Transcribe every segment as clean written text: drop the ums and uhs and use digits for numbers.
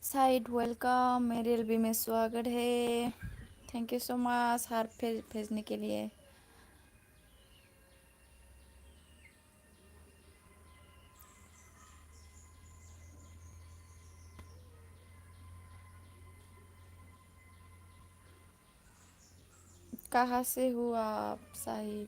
Side welcome मेरे LB में स्वागत है। Thank you so much हार भेजने के लिए। कहाँ से हो आप साहिद?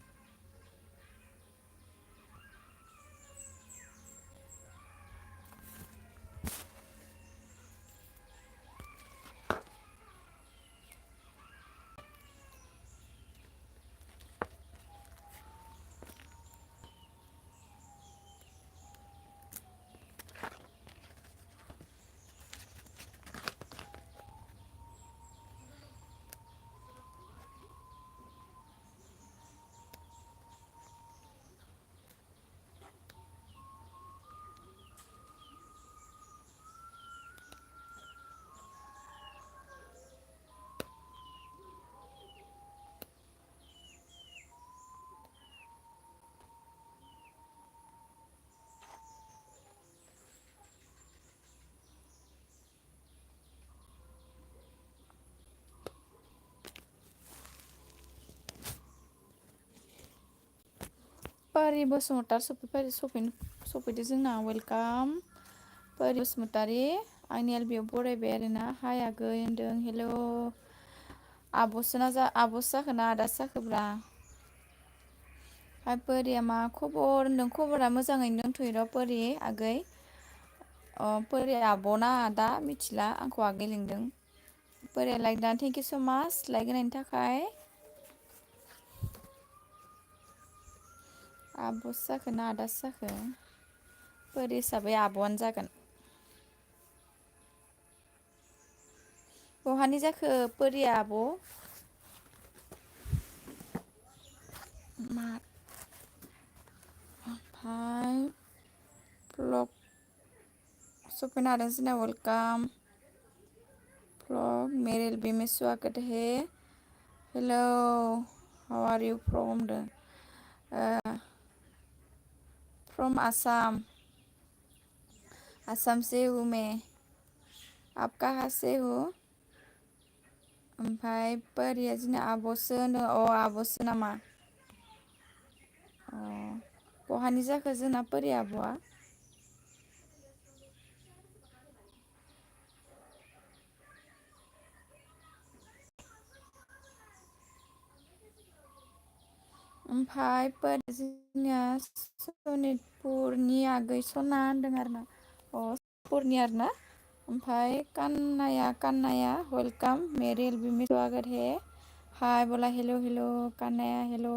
पारि बसुमतारी सफैदो जोंना वेलकाम। पारि बसुमतारी आंनि एलबियाव बरायबाय आरोना। हाय आगै होनदों। हेल' आब'सो जाखोना आदासो जाखोब्रा? हाय पारिया मा खबर होनदों? खबरा मोजाङैनो दंथ'यो र' पारि आगै। पारिया आब'ना आदा मिथिला, आंखौ आगै लिंदों। पारिया लाइक दा थेंक इउ स' माच लाइक होनायनि थाखाय। आब'सो जाखो ना आदासो जाखो? पारि हिसाबै आब'आनो जागोन। बहानि जाखो पारिया आब'? मा ओमफ्राय ब्लग सफैनो हादों जोंना वेलकाम। ब्लग मेरे एलबी में स्वागत है। हेल' हाउ आर यू फ्रॉम द फ्रॉम आसाम। आसाम से हूँ मैं। आप कहाँ से हो? ओमफ्राय पारिया जोंना आब'सो होनो। आब'सो नामा? बहानि जाखो जोंना पारि आब'आ? ओमफ्राय पारि जोंनिया सनितपुरनि आगै सना होनदों आरो ना। सनितपुरनि आरो ना। ओमफ्राय कान्नाया वेलकाम मेरे एलबी में स्वागत है। हाय बोला हेलो हेलो कान्नाया हेलो।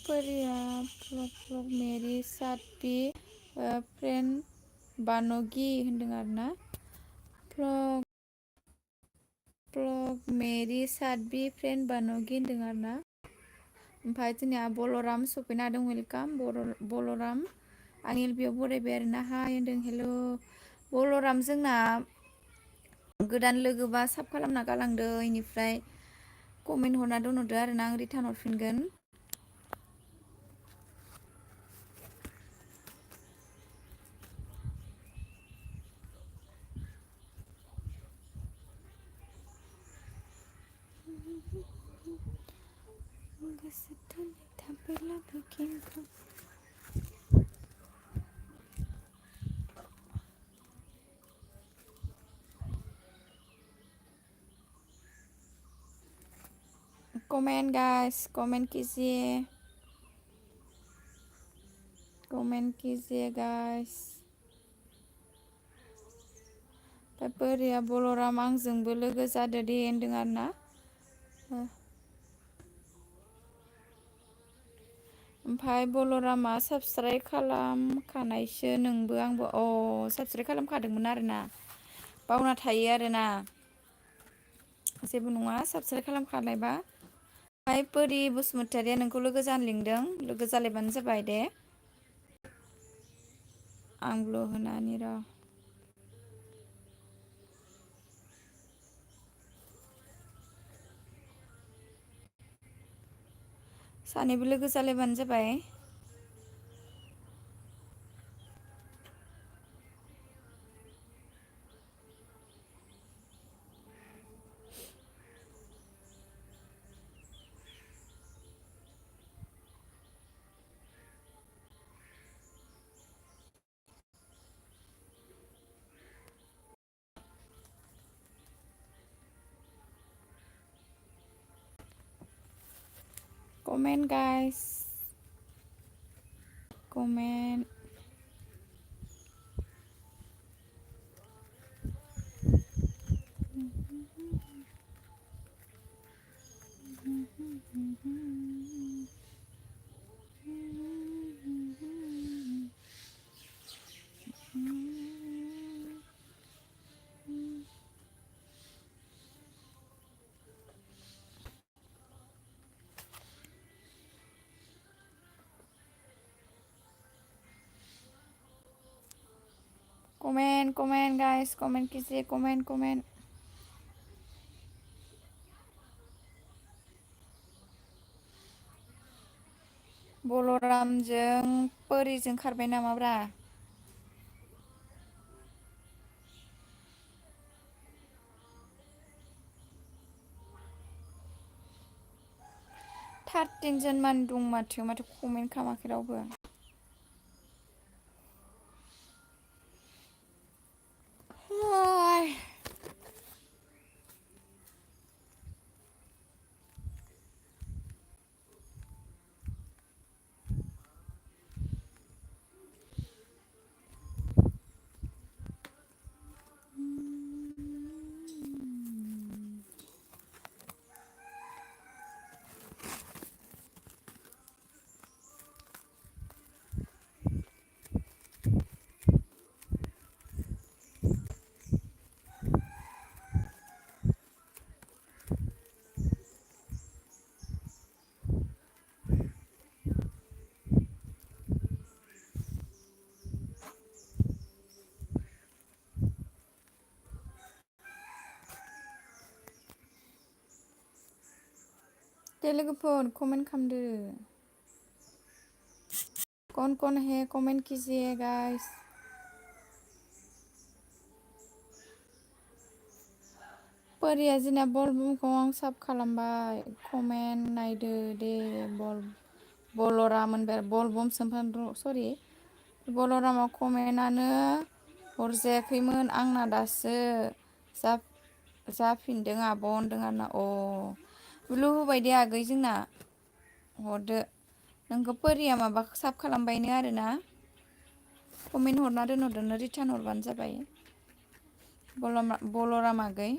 पारिया ब्लग मेरी साथ भी फ्रेंड बानोगी होनदों आरो ना। ब्लग मेरी साथ भी फ्रेंड बानोगी होनदों आरो ना। ओमफ्राय जोंनिया बलराम सफैनो हादों वेलकाम बलराम। आंनि एलबियाव बरायबाय आरो ना। हाय होनदों हेल'। बलराम जोंना गोदान लोगोबा साब खालामना गालांदो, इनिफ्राय कमेन्ट हरना दोनहरदो आरो ना, आं रिटार्न हरफिनगोन। कमेंट गाइस, कमेंट कीजिए गाइस। पारिया बलराम आंजोंबो लोगो जादो दे होनदों आरो ना। ओमफ्राय बलरामा साबस्क्राइब खालामखानायसो नोंबो आंबो। साबस्क्राइब खालामखादोंमोन आरो ना। बावना थायो आरो ना। जेबो नङा साबस्क्राइब खालामखालायबा। ओमफ्राय पारि बसुमतारिया नोंखौ लोगो जानो लिंदों, लोगो जालायबानो जाबाय दे। आं ब्ल' होनानि र'। सानैबो लोगो जालायबानो जाबाय। Comment guys. Comment. Comment guys, comment कीजिए, comment. बलरामजों परिजों खारबाय नामाब्रा? थार्टिनजन मान दं माथो कमेन्ट खालामाखै रावबो। दे लोगोफोर कमेन्ट खालामदो। कौन है कमेंट कीजिए गाइस। परिया जोंना बलबमखौ आं साब खालामबाय। कमेन्ट नायदो दे बलराम होनबाय बलबम सरि बलरामा कमेन्टआनो हरजायाखैमोन आंना दासो जाफिनदों आब' होनदों आरोना। ब्लु होबाय दे आगै जोंना हरदो। नोंखौ परिया माबा साब खालामबायनो आरोना। कमेन्ट हरना दोनहरदोनो रिटार्न हरबानो जाबाय। बलराम आगै।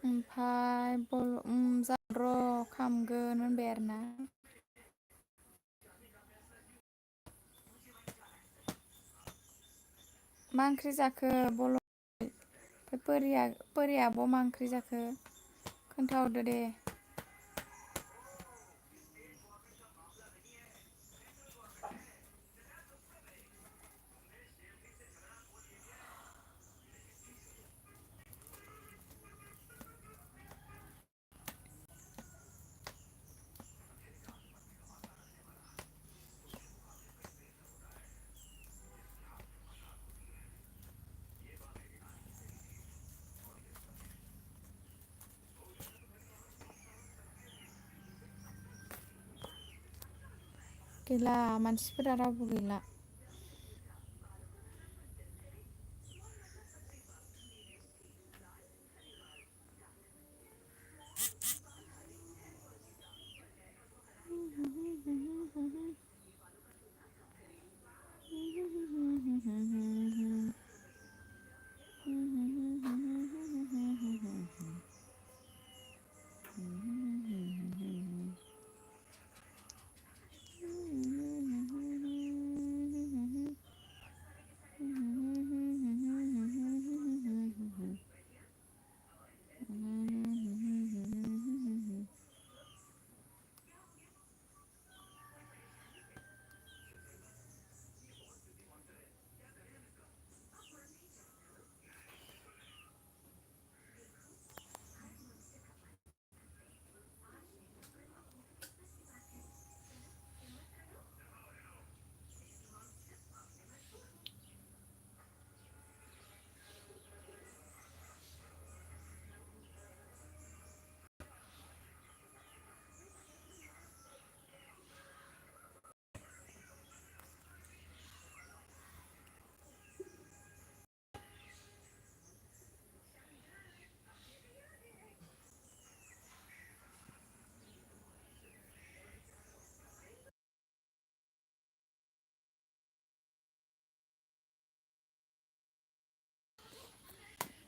ओमफ्राय जागोन र' खामगोन होनबाय आरोना। मा ओंख्रि जाखो परिया आब' मा ओंख्रि जाखो खोन्थाहरदो दे। गैला मानसिफोरा रावबो गैला।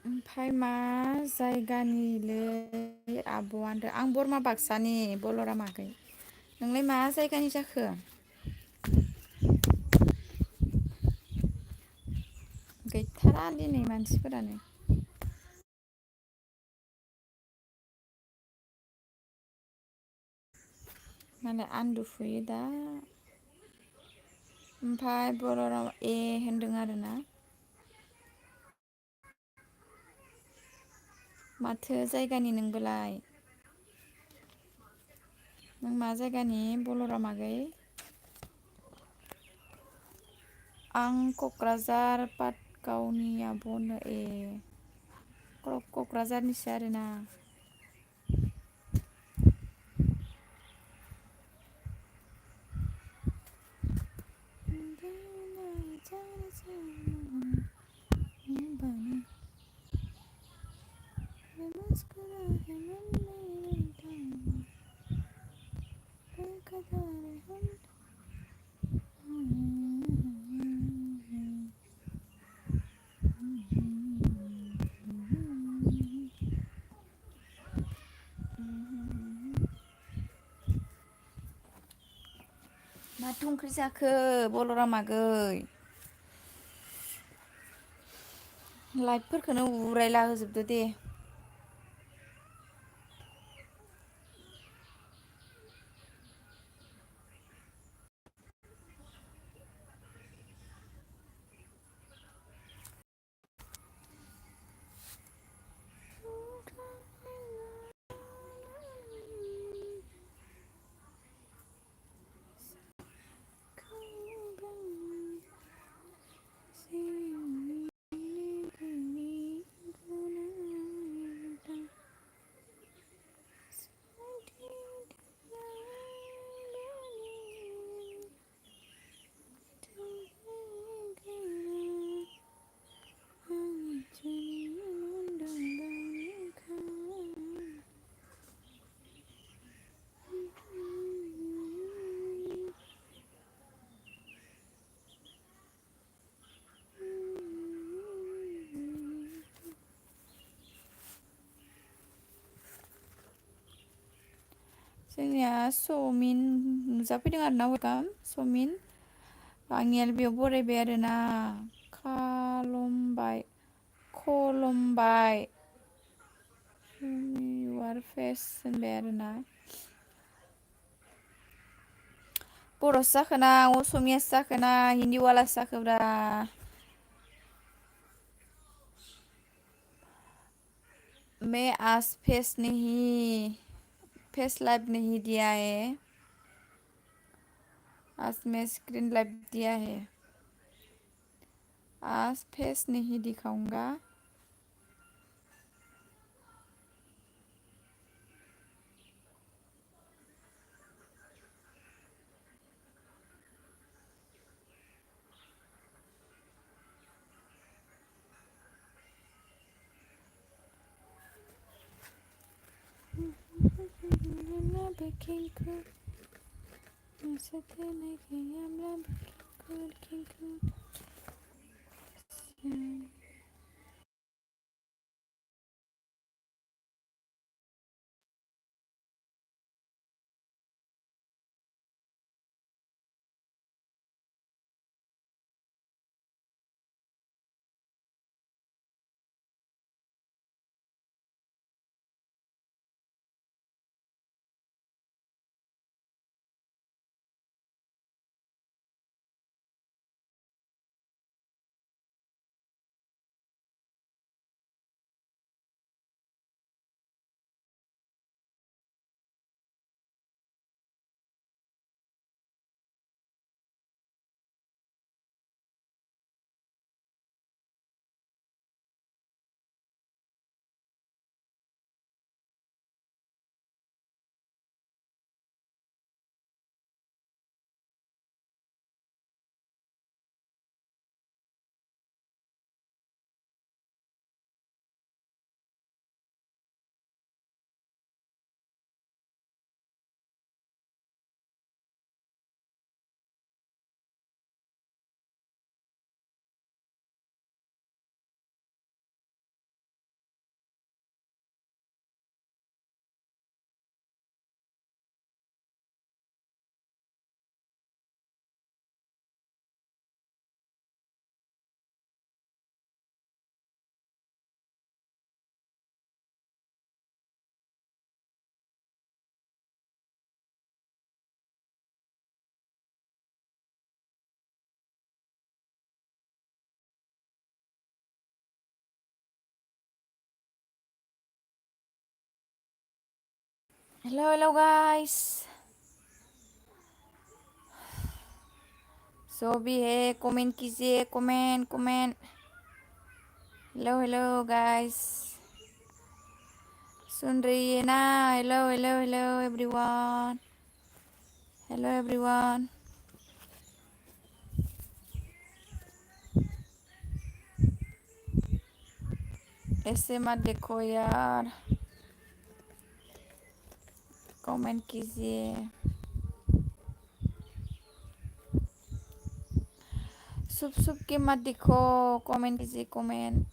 ओमफाय मा जायगानिलै आब'आ होनदो आं बरमा बाक्सानि बल'राम आगै। नोंलाय मा जायगानि जाखो? गैथारा दिनै मानसिफोरानो। मालाय आनदुफुयो दा। ओमफाय बर' राव ए होनदों आरोना। माथो जायगानि नोंबोलाय? नों मा जायगानि बल'राम आगै? आं क'क्राझार पाटगावनि आब'नो ए क'क्राझारनिसो आरोना। माथो ओंख्रि जाखो बल'राम आगै? लाइटफोरखौनो उरायला होजोबदो दे। जोंनिया समिन नुजाफैदों आरोना वेलकाम समिन। आंनि बेयाव बरायबाय आरोना खलमबाय इउर फेस होनबाय आरोना। बर'सो जाखोना असमियासो जाखोना हिन्दीवालासो जाखोब्रा। मैं आज फेस लाइव नहीं दिया है। आज मैं स्क्रीन लाइव दिया है। आज फेस नहीं दिखाऊंगा। हेलो हेलो गाइस, जो भी है कमेंट कीजिए, comment comment. Hello hello guys, सुन रही है ना? Hello hello hello everyone, hello everyone. ऐसे मत देखो यार, कमेंट कीजिए। सुप सुप के मत देखो, कमेंट कीजिए कमेंट।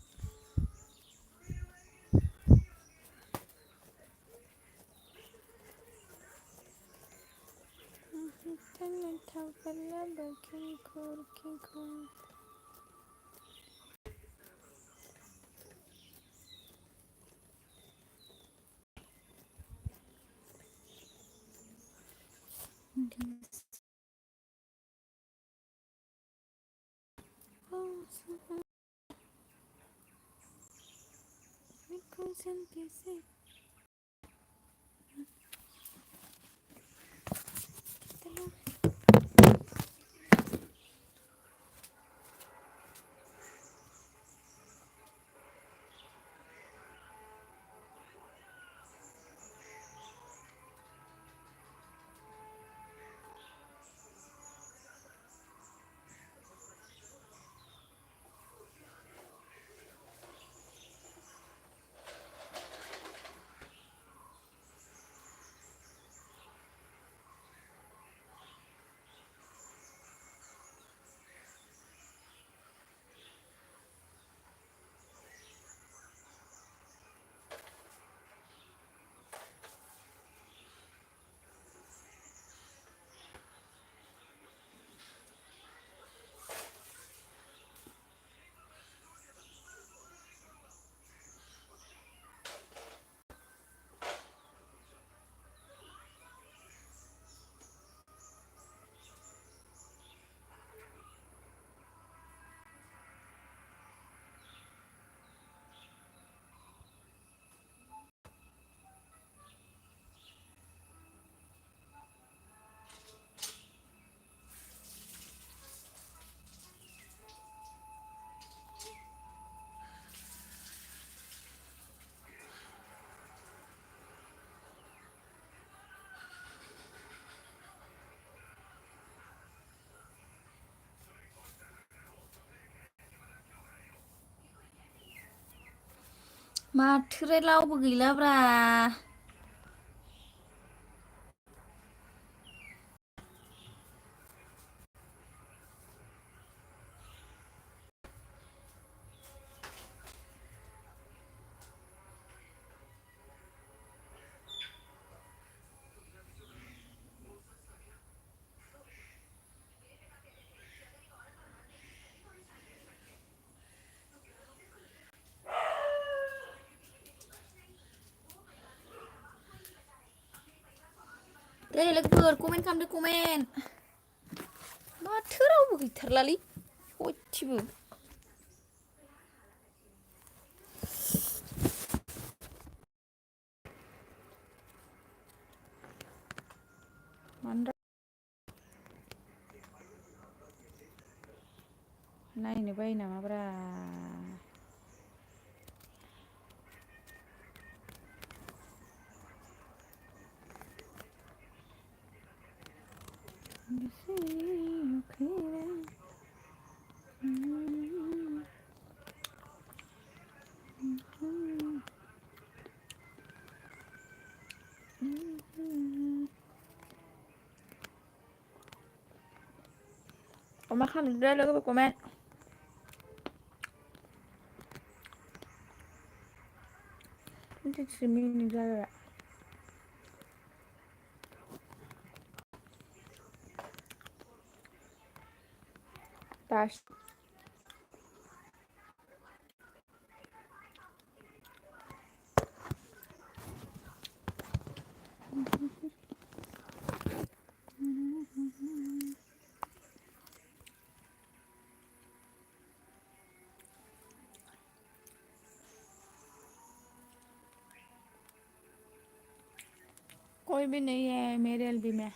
माथो रावबो गैलाब्रा। दे लोगोफोर कमेन्ट खालामदो, कमेन्ट। माथो रावबो गैथारलालै सयथिबो। मानो नायनो बायो नामाब्रा। मा खालामदों लोगोफोर कमेन्ट। मिनिट जाबाय। दासो कोई भी नहीं है मेरे एलबी में।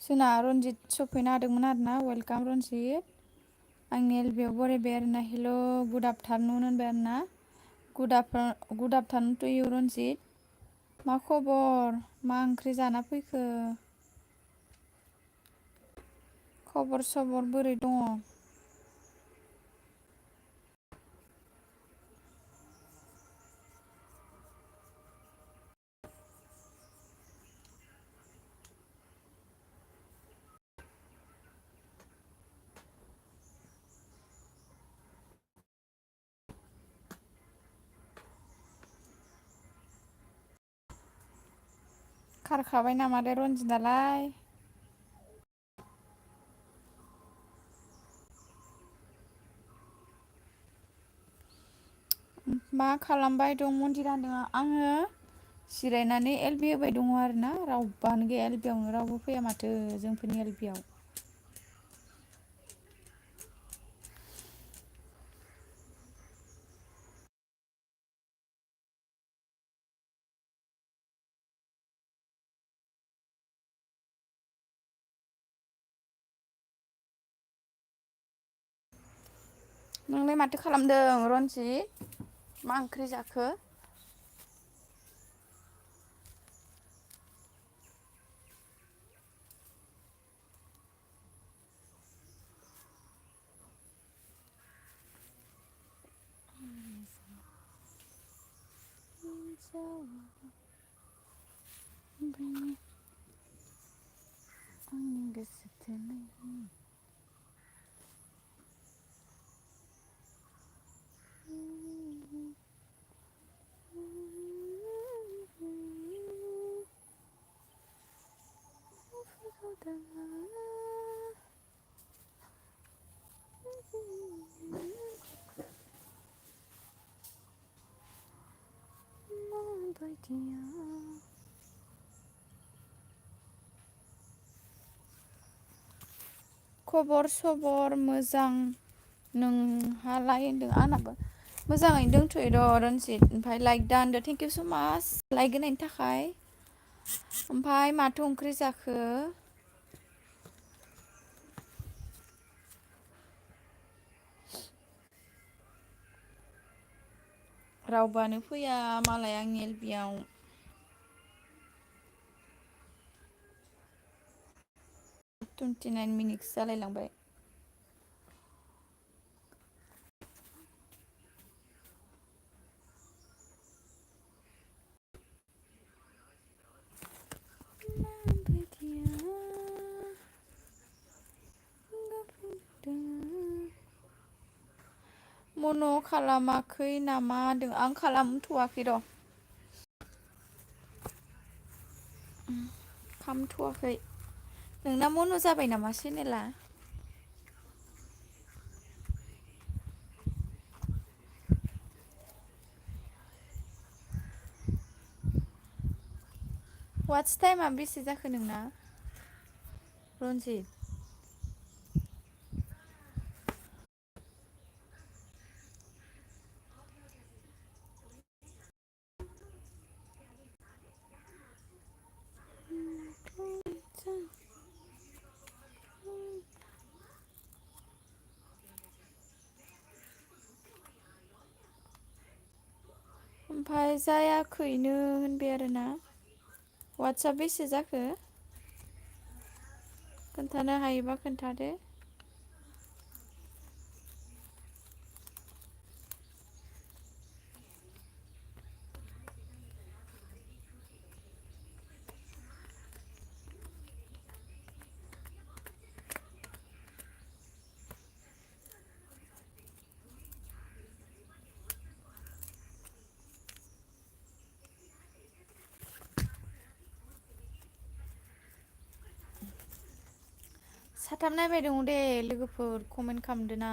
जोंना रनजित सफैनो हादोंमोन आरोना वेलकाम रनजित आंनि एलबियाव बरायबाय आरोना हेल' गुड आफ्टारनुन होनबाय आरोना good afternoon to you Ranjit मा खबर मा ओंख्रि जाना फैखो खबर सबर बोरै दङ खारखाबाय नामाथाय रनजितआलाय मा खालामबाय दं मन्दिरा होनदों आङो जिरायनानै एलबि होबाय दङ आरोना रावबोआनो गैया एलबियावनो रावबो फैया माथो जोंफोरनि एलबियाव नोंलाय माथो खालामदों रनजित मा ओंख्रि जाखो आंनि गोसो थोनाय खबर सबर मोजां नोंहालाय होनदों आंनाबो मोजाङैनो दंथ'यो र' रनजित ओमफ्राय लाइक दा होनदो थेंक इउ स' माच लाइक होनायनि थाखाय ओमफ्राय माथो ओंख्रि जाखो रावबोआनो फैया मालाय आंनि एलबियाव 29 मिनिट्स जालायलांबाय न' खालामाखै नामा होनदों आं खालामथ'वाखै र'। खामथ'वाखै नोंना मन' जाबाय नामा चेनेला? वाट्स टाइमा बेसे जाखो नोंना रनजित? ओमफाय जायाखैनो होनबाय आरोना। वाट्सआ बेसे जाखो? खोन्थानो हायोबा खोन्थादो। साथाम नायबाय दङ दे लोगोफोर कमेन्ट खालामदो ना।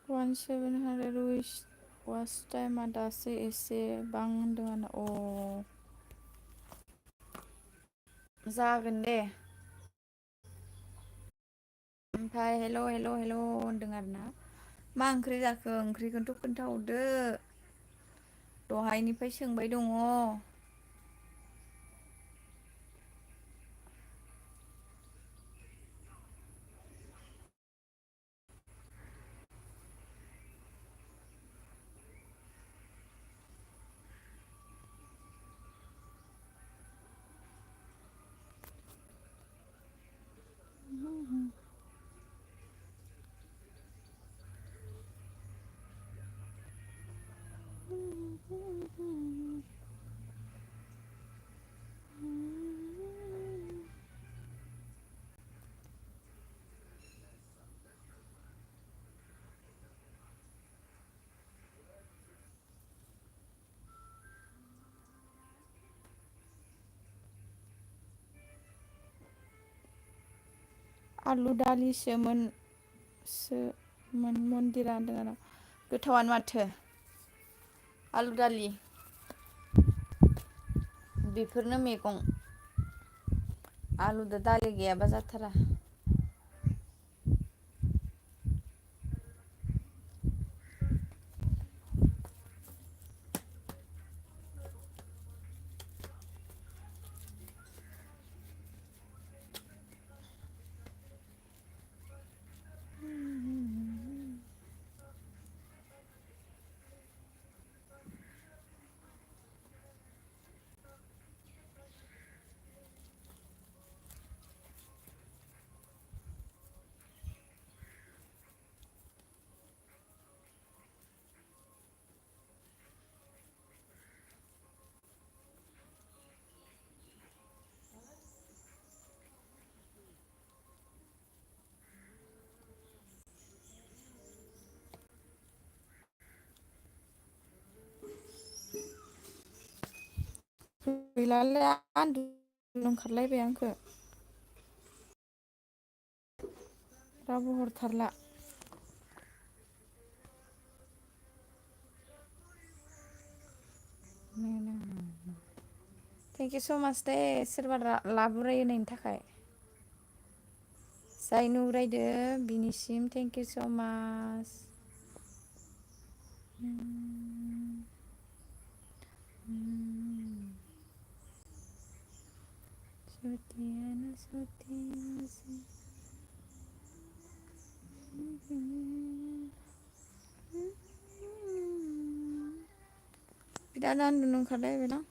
वान सेभेन हान्ड्रेड वाच टाइमा दासो एसे बांदों आंना जागोन दे। ओमफ्राय हेल' हेल' हेल' होनदों आरोना। मा ओंख्रि जाखो ओंख्रिखौथ' खोन्थाहरदो। दहायनिफ्राय सोंबाय दङ। आलु दालिसोमोन मन्दिरा होनदों आरो गोथावानो माथो आलु दालि बेफोरनो मैगं आलुदो दालि गैयाबा जाथारा। गैलालै उन्दुनो ओंखारलायबाय आंखो रावबो हरथारला। थेंक इउ स' माच दे सोरबा लाबोराय होनायनि थाखाय। जाय नुरायदो बिनिसिम थेंक इउ स' माच bidah uन्दुनो ओंखारलायबायलां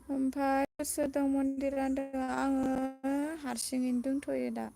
ओमफ्राय सोर दं मन्दिरा होनदों आङो हारसिङैनो दंथ'यो दा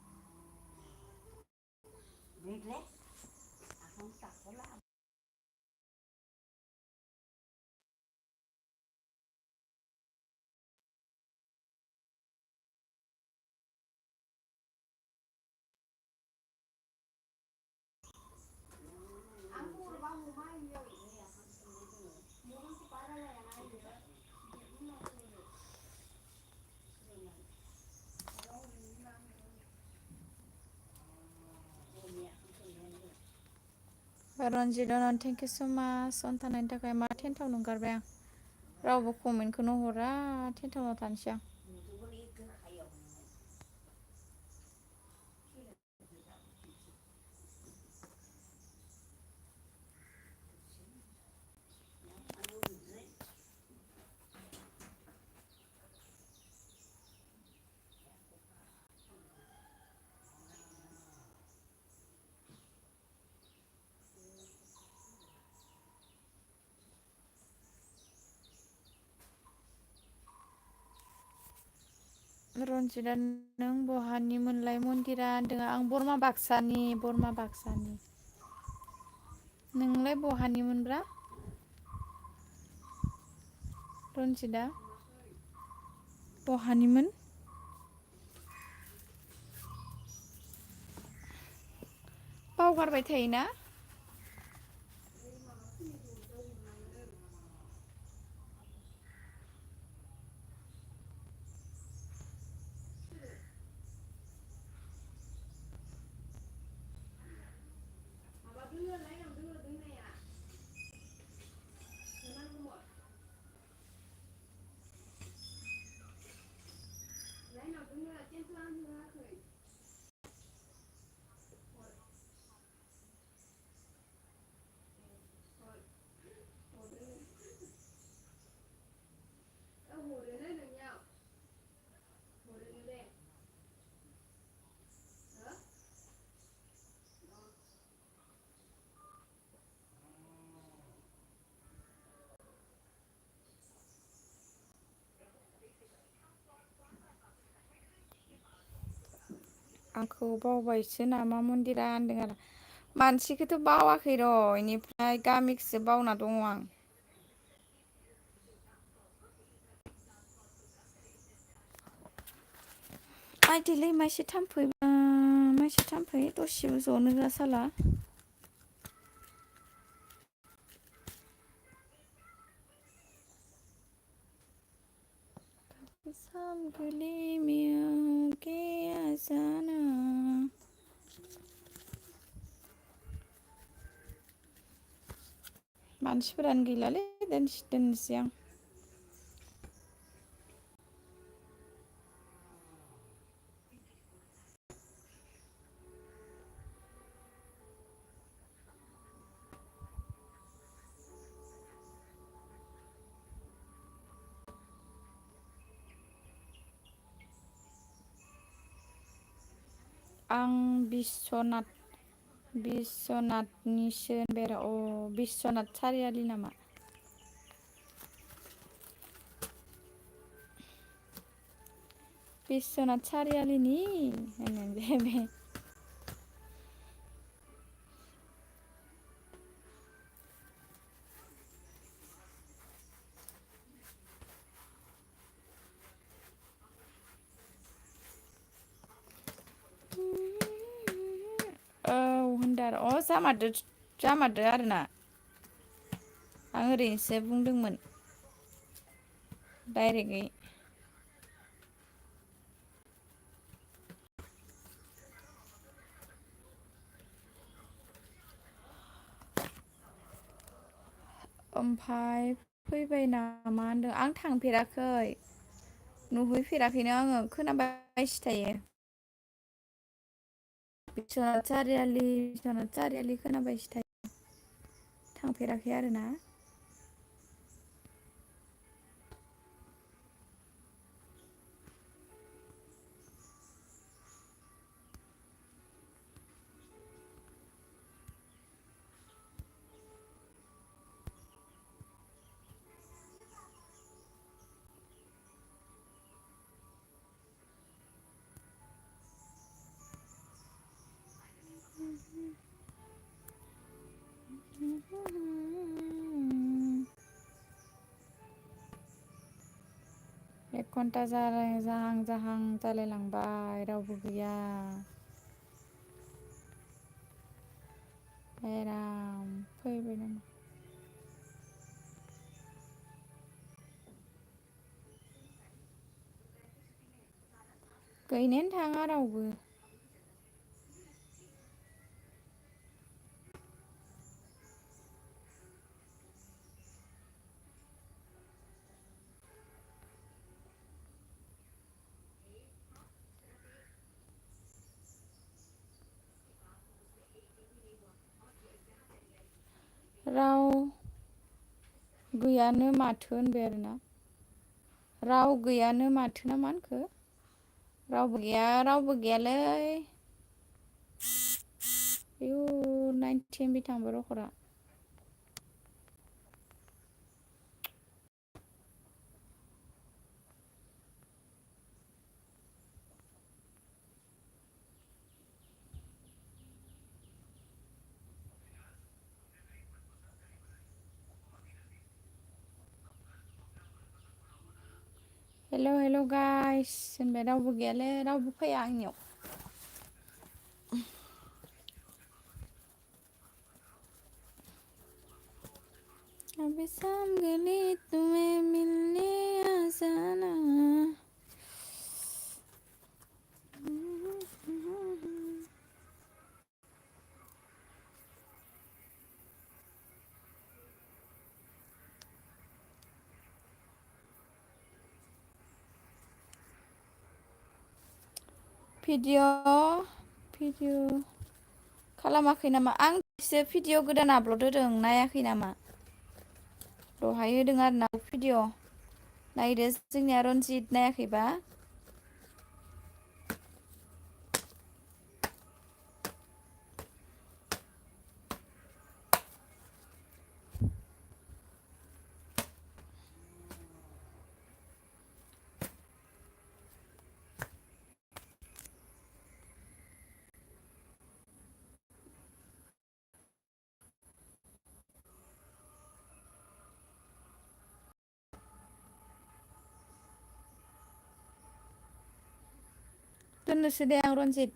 रन्जित अनन थेंक इउ स' माच अन्थानायनि थाखाय मा टेन्टावनो ओंखारबाय आं रावबो कमेन्टखौनो हरा टेन्टावनाव थानोसै आं रन्जितआ नों बहानिमोनलाय मन्दिरा होनदों आं बरमा बाक्सानि नोंलाय बहानिमोनब्रा रन्जितआ बहानिमोन बावगारबाय थायोना आंखौ बावबायसो नामा मन्दिरा होनदों आरो मानसिखौथ' बावाखै र' इनिफ्राय गामिखौसो बावना दङ आं आइदिलै मासे थाम्फै दसेबो जनो होआ साला मानसिफोरानो गैलालै दोननोसै आं आं बिस्वनाथनिसो होनबाय र' बिस्वनाथ सारियालि नामा बिस्वनाथ सारियालिनि होननानै बे औ होनदों आरो जामारदो आरोना आं ओरैनोसो बुंदोंमोन डाइरेक्टयै ओमफ्राय फैबाय नामा होनदों आं थांफेराखै नुहैफेराखैनो आङो खोनाबायसो थायो बिस्वनाथ सारियालि खोनाबायसो थायो थांफेराखै आरोना एक घन्टा जाहां जाहां जालायलांबाय रावबो गैया एराम फैबाय नामा गैयैनोनो थाङा रावबो राव गैयानो माथो होनबाय आरोना राव गैयानो माथो ना मा होनखो रावबो गैयालै आयु 90 MB थांबाय रखरा हेल' गाइस होनबाय रावबो गैयालै रावबो फैया आंनियाव अबे शाम गली तुम्हें मिलने आ जाना भिडिअ खालामाखै नामा आं एसे भिडिअ गोदान आपलड होदों नायाखै नामा दहाय होदों आरो ना भिडिअ नायदो जोंनिया रनजित नायाखैबा दोननोसै दे आं रनजित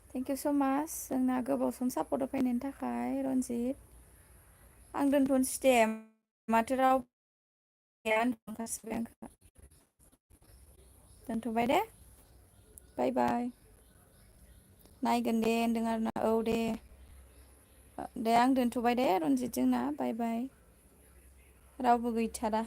थेंक इउ स' माच जोंना गोबाव सम सापर्ट होफैनायनि थाखाय रनजित आं दोनथ'नोसै दे माथो राव गैया होनखासिबाय आंखौ दोनथ'बाय दे बाय बाय नायगोन दे होनदों आरोना औ दे आं दोनथ'बाय दे रनजित जोंना बाय बाय रावबो गैथारा